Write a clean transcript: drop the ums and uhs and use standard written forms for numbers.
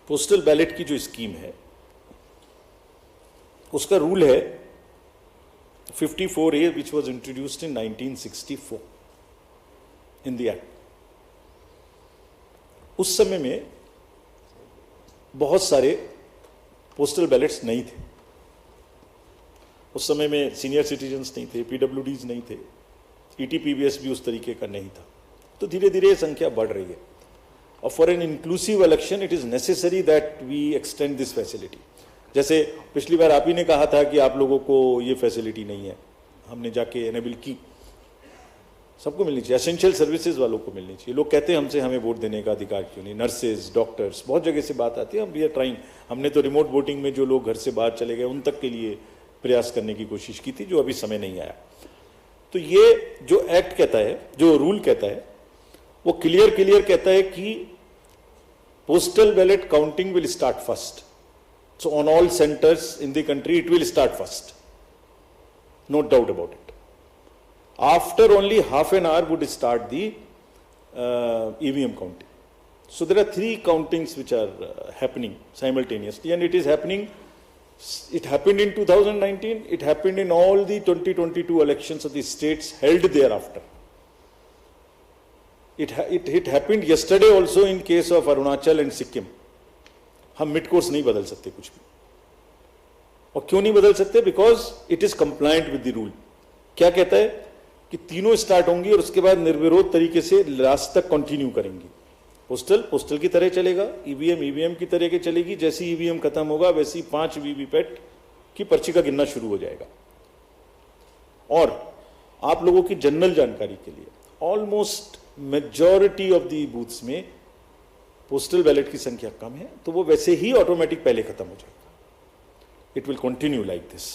Postal ballot की जो scheme है उसका रूल है 54A which was introduced in 1964 in the act. उस समय में बहुत सारे पोस्टल बैलेट्स नहीं थे. उस समय में सीनियर सिटीजन्स नहीं थे, PWDs नहीं थे, ETPBS भी उस तरीके का नहीं था. तो धीरे धीरे संख्या बढ़ रही है और for an inclusive election it is necessary that we extend this facility. जैसे पिछली बार आप ही ने कहा था कि आप लोगों को ये फैसिलिटी नहीं है, हमने जाके एनेबल की. सबको मिलनी चाहिए, एसेंशियल सर्विसेज वालों को मिलनी चाहिए. लोग कहते हैं हमसे हमें वोट देने का अधिकार क्यों नहीं, नर्सेज, डॉक्टर्स, बहुत जगह से बात आती है. हम वी आर ट्राइंग. हमने तो रिमोट वोटिंग में जो लोग घर से बाहर चले गए उन तक के लिए प्रयास करने की कोशिश की थी, जो अभी समय नहीं आया. तो ये जो एक्ट कहता है, जो रूल कहता है, वो क्लियर कहता है कि postal ballot counting will start first. So on all centres in the country it will start first, no doubt about it. After only half an hour would start the EVM counting. So there are three countings which are happening simultaneously, and it is happening. It happened in 2019. It happened in all the 2022 elections of the states held thereafter. It happened yesterday also in case of Arunachal and Sikkim. हम mid course नहीं बदल सकते कुछ भी. और क्यों नहीं बदल सकते? Because it is compliant with the rule. क्या कहता है कि तीनों स्टार्ट होंगी और उसके बाद निर्विरोध तरीके से लास्ट तक कंटिन्यू करेंगी. पोस्टल की तरह चलेगा, EVM की तरह के चलेगी. जैसे EVM खत्म होगा वैसी 5 VVPAT की पर्ची का गिनना शुरू हो जाएगा. और आप लोगों की जनरल जानकारी के लिए almost majority of the booths में पोस्टल बैलेट की संख्या कम है, तो वो वैसे ही ऑटोमेटिक पहले खत्म हो जाएगा. It will continue like this.